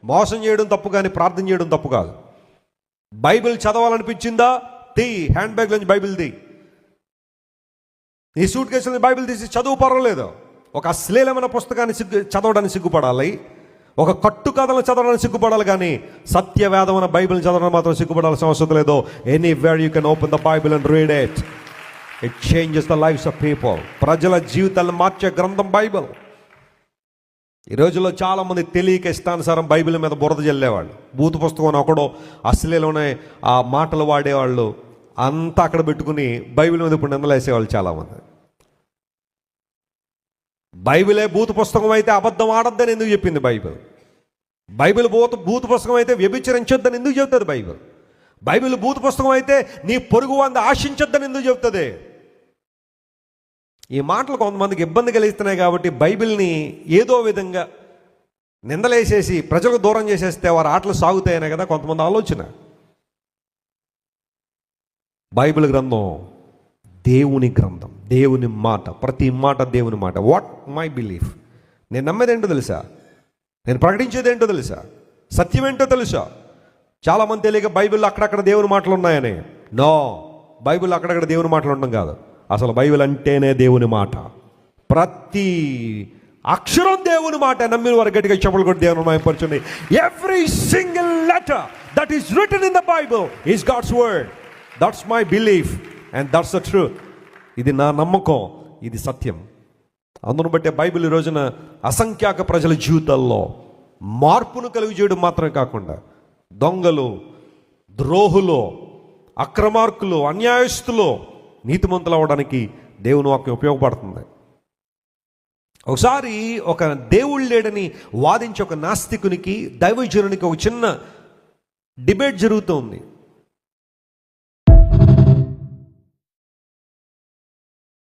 మోసం చేయడం తప్పు, కానీ ప్రార్థన చేయడం తప్పు కాదు. బైబిల్ చదవాలనిపించిందా, హ్యాండ్ బ్యాగ్ నుంచి బైబిల్ నీ సూట్ కేసులో బైబిల్ తీసి చదువు, పర్వాలేదు. ఒక అశ్లీలమైన పుస్తకాన్ని చదవడానికి సిగ్గుపడాలి, ఒక కట్టు కథలను చదవడానికి సిగ్గుపడాలి, కానీ సత్యవేదమైన బైబిల్ చదవడం మాత్రం సిగ్గుపడాల్సిన అవసరం లేదు. Anywhere you can open the Bible and read it. It changes the lives of people. ప్రజల జీవితాలను మార్చే గ్రంథం బైబిల్. ఈ రోజుల్లో చాలామంది తెలియక ఇష్టానుసారం బైబిల్ మీద బురద జల్లేవాళ్ళు. బూతు పుస్తకం ఒకడో అశ్లీలమైన ఆ మాటలు వాడేవాళ్ళు అంతా అక్కడ పెట్టుకుని బైబిల్ మీద ఇప్పుడు నిందలేసేవాళ్ళు చాలామంది. బైబిలే బూతు పుస్తకం అయితే అబద్ధం ఆడొద్దని ఎందుకు చెప్పింది బైబిల్? బైబిల్ బూతు పుస్తకం అయితే వ్యభిచరించొద్దని ఎందుకు చెబుతుంది బైబిల్? బైబిల్ బూతు పుస్తకం అయితే నీ పొరుగు వాంది ఆశించొద్దని ఎందుకు చెబుతుంది? ఈ మాటలు కొంతమందికి ఇబ్బంది కలిగిస్తున్నాయి కాబట్టి బైబిల్ని ఏదో విధంగా నిందలేసేసి ప్రజలకు దూరం చేసేస్తే వారి ఆటలు సాగుతాయనే కదా కొంతమంది ఆలోచన. బైబిల్ గ్రంథం దేవుని గ్రంథం, దేవుని మాట, ప్రతి మాట దేవుని మాట. What my belief? నేను నమ్మేది ఏంటో తెలుసా? నేను ప్రకటించేది ఏంటో తెలుసా? సత్యం ఏంటో తెలుసా? చాలామంది తెలియక బైబిల్లో అక్కడక్కడ దేవుని మాటలు ఉన్నాయని. నో, బైబిల్లో అక్కడక్కడ దేవుని మాటలు ఉండడం కాదు. అసలు బైబిల్ అంటేనే దేవుని మాట. ప్రతి అక్షరం దేవుని మాట. నమ్మిన వారు గట్టిగా చెప్పులు కొట్టి దేవుని మహిమపరచండి. Every single letter that is written in the Bible is God's word. That's my belief and that's the truth. ఇది నా నమ్మకం, ఇది సత్యం. అందును బట్టే బైబిల్ ఈ రోజున అసంఖ్యాక ప్రజల జీవితాల్లో మార్పును కలుగు చేయడం మాత్రమే కాకుండా దొంగలు, ద్రోహులు, అక్రమార్కులు, అన్యాయస్తులు నీతిమంతులు అవ్వడానికి దేవుని వాక్యం ఉపయోగపడుతుంది. ఒకసారి ఒక దేవుడు లేడని వాదించి ఒక నాస్తికునికి, దైవజనునికి ఒక చిన్న డిబేట్ జరుగుతుంది.